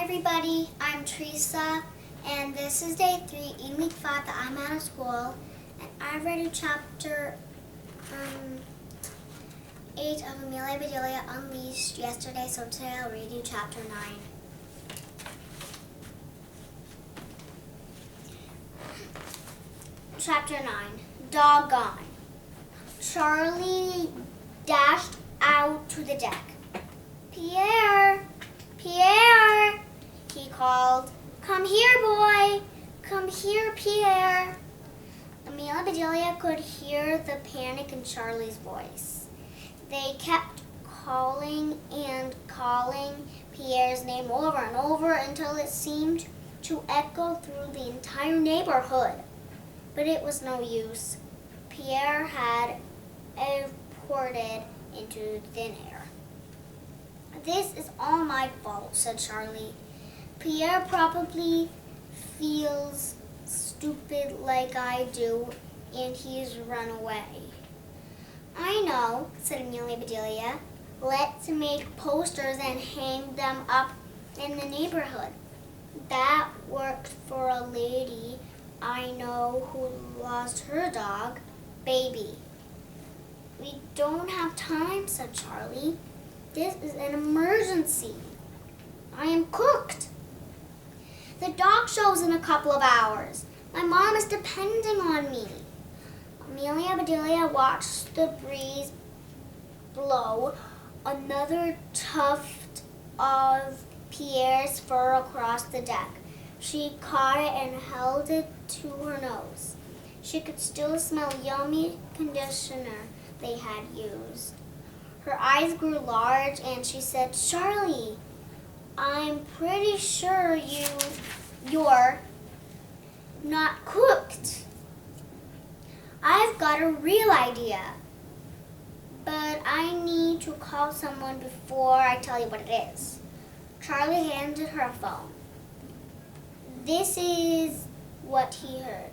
everybody, I'm Teresa, and this is day 3 in week 5 that I'm out of school, and I've read chapter 8 of Amelia Bedelia Unleashed yesterday, so today I'll read you chapter 9. Chapter 9, Doggone. Charlie dashed out to the deck. Pierre! Pierre! He called. Come here, boy! Come here, Pierre! Amelia Bedelia could hear the panic in Charlie's voice. They kept calling and calling Pierre's name over and over until it seemed to echo through the entire neighborhood. But it was no use. Pierre had teleported into thin air. This is all my fault, said Charlie. Pierre probably feels stupid like I do, and he's run away. I know, said Amelia Bedelia. Let's make posters and hang them up in the neighborhood. That worked for a lady I know who lost her dog, Baby. We don't have time, said Charlie. This is an emergency. I am cooked. The dog show's in a couple of hours. My mom is depending on me. Amelia Bedelia watched the breeze blow another tuft of Pierre's fur across the deck. She caught it and held it to her nose. She could still smell yummy conditioner they had used. Her eyes grew large and she said, Charlie, I'm pretty sure you're not cooked. I've got a real idea, but I need to call someone before I tell you what it is. Charlie handed her a phone. This is what he heard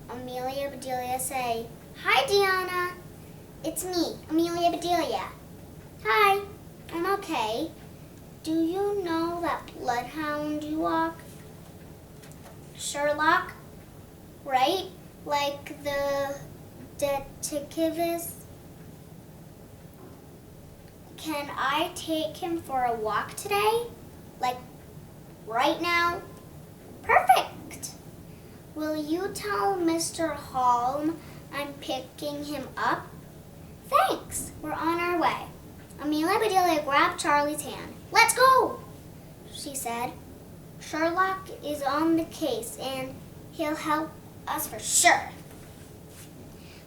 Amelia Bedelia say, Hi, Deanna. It's me, Amelia Bedelia. Hi, I'm okay. Do you know that bloodhound you walk? Sherlock, right? Like the detectivist? Can I take him for a walk today? Like right now? Perfect. Will you tell Mr. Holm I'm picking him up? Thanks. We're on our way. Amelia Bedelia grabbed Charlie's hand. Let's go, she said. Sherlock is on the case and he'll help us for sure.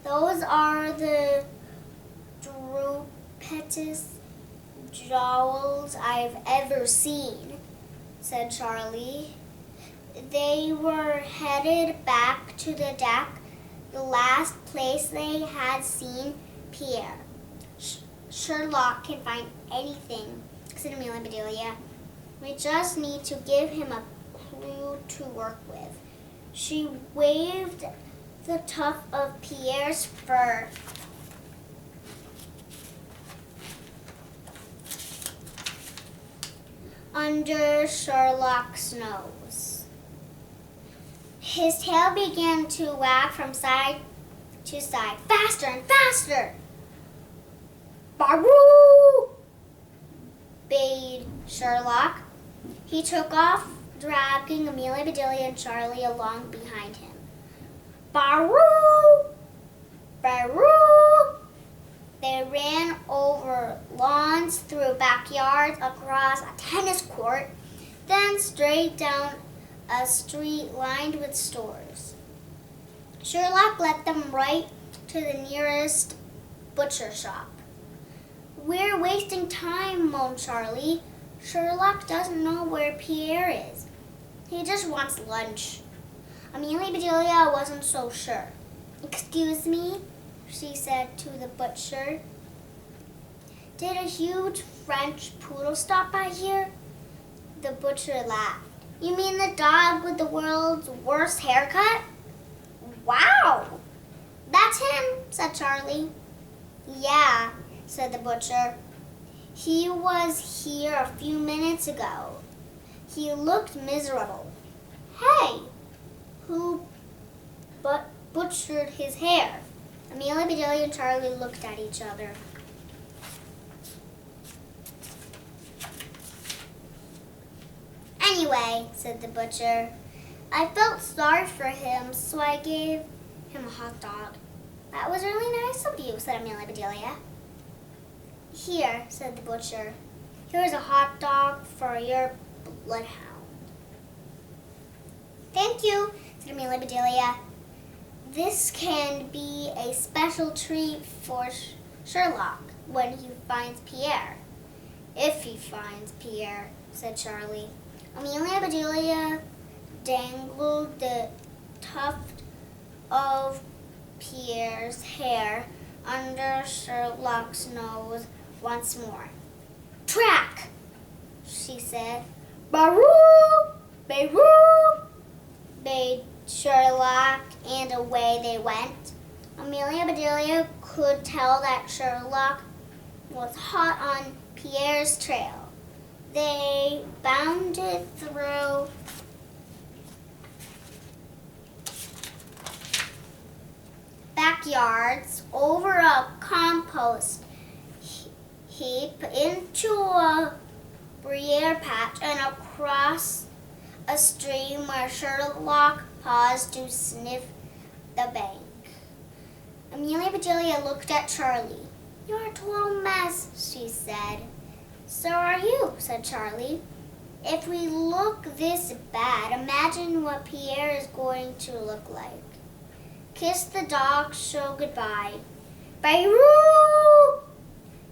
Those are the droopest jowls I've ever seen, said Charlie. They were headed back to the deck, the last place they had seen Pierre. Sherlock can find anything, said Amelia Bedelia. We just need to give him a clue to work with. She waved the tuft of Pierre's fur. Under Sherlock's nose. His tail began to wag from side to side, faster and faster. Baroo! Bade Sherlock. He took off, dragging Amelia Bedelia and Charlie along behind him. Baroo! Baroo! They ran over lawns, through backyards, across a tennis court, then straight down a street lined with stores. Sherlock led them right to the nearest butcher shop. We're wasting time, moaned Charlie. Sherlock doesn't know where Pierre is. He just wants lunch. Amelia Bedelia wasn't so sure. Excuse me, she said to the butcher. Did a huge French poodle stop by here? The butcher laughed. You mean the dog with the world's worst haircut? Wow! That's him, said Charlie. Yeah, said the butcher. He was here a few minutes ago. He looked miserable. Hey, who butchered his hair? Amelia, Bedelia, and Charlie looked at each other. Anyway, said the butcher, I felt sorry for him, so I gave him a hot dog. That was really nice of you, said Amelia Bedelia. Here, said the butcher, here's a hot dog for your bloodhound. Thank you, said Amelia Bedelia. This can be a special treat for Sherlock when he finds Pierre. If he finds Pierre, said Charlie. Amelia Bedelia dangled the tuft of Pierre's hair under Sherlock's nose once more. Track, she said. Baroo! Baroo! Bayed Sherlock, and away they went. Amelia Bedelia could tell that Sherlock was hot on Pierre's trail. They bounded through backyards, over a compost heap, into a briar patch, and across a stream where Sherlock paused to sniff the bank. Amelia Bedelia looked at Charlie. You're a total mess, she said. So are you, said Charlie. If we look this bad, imagine what Pierre is going to look like. Kiss the dog, show goodbye. Bayroo!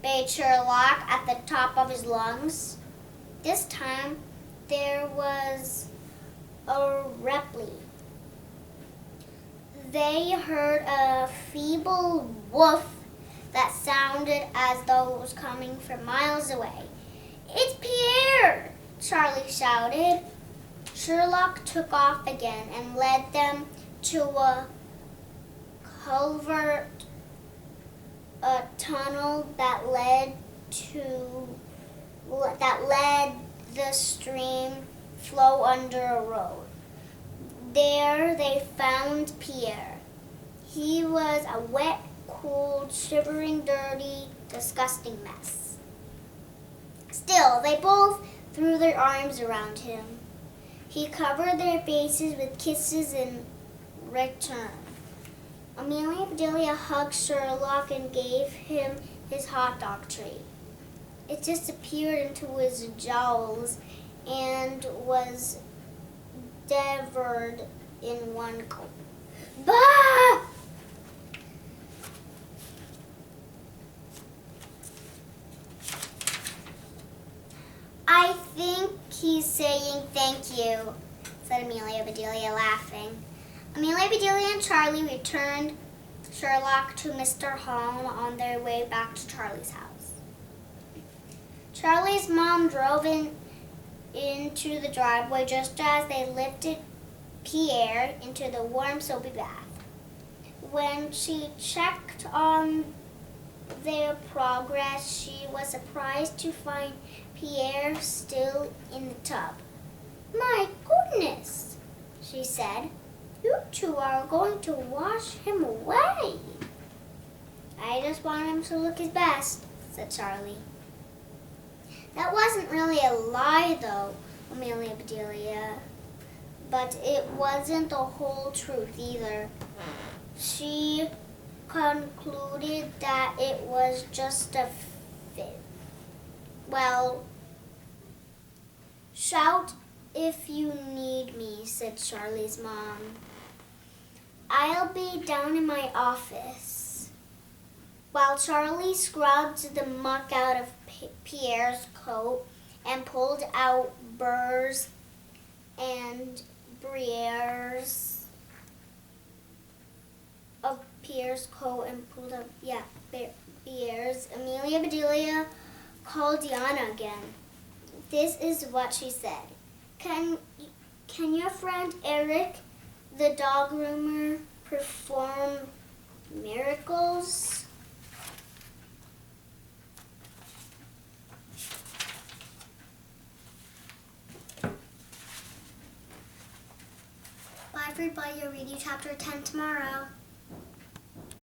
Bayed Sherlock at the top of his lungs. This time there was a reply. They heard a feeble woof that sounded as though it was coming from miles away. It's Pierre! Charlie shouted. Sherlock took off again and led them to a culvert, a tunnel that led the stream flow under a road. There they found Pierre. He was a wet, cold, shivering, dirty, disgusting mess. Still, they both threw their arms around him. He covered their faces with kisses in return. Amelia Bedelia hugged Sherlock and gave him his hot dog treat. It disappeared into his jowls and was devoured in one gulp. Bah! I think he's saying thank you, said Amelia Bedelia, laughing. Amelia Bedelia and Charlie returned Sherlock to Mr. Holmes on their way back to Charlie's house. Charlie's mom drove into the driveway just as they lifted Pierre into the warm, soapy bath. When she checked on their progress, she was surprised to find Pierre still in the tub. My goodness, she said. You two are going to wash him away. I just want him to look his best, said Charlie. That wasn't really a lie, though, Amelia Bedelia. But it wasn't the whole truth either. She concluded that it was just a fit. Well, shout if you need me, said Charlie's mom. I'll be down in my office. While Charlie scrubbed the muck out of Pierre's coat and pulled out burrs and briars of Pierre's coat and pulled out, briars, Amelia Bedelia called Diana again. This is what she said. Can your friend Eric, the dog groomer, perform miracles? everybody. I'll read you chapter 10 tomorrow.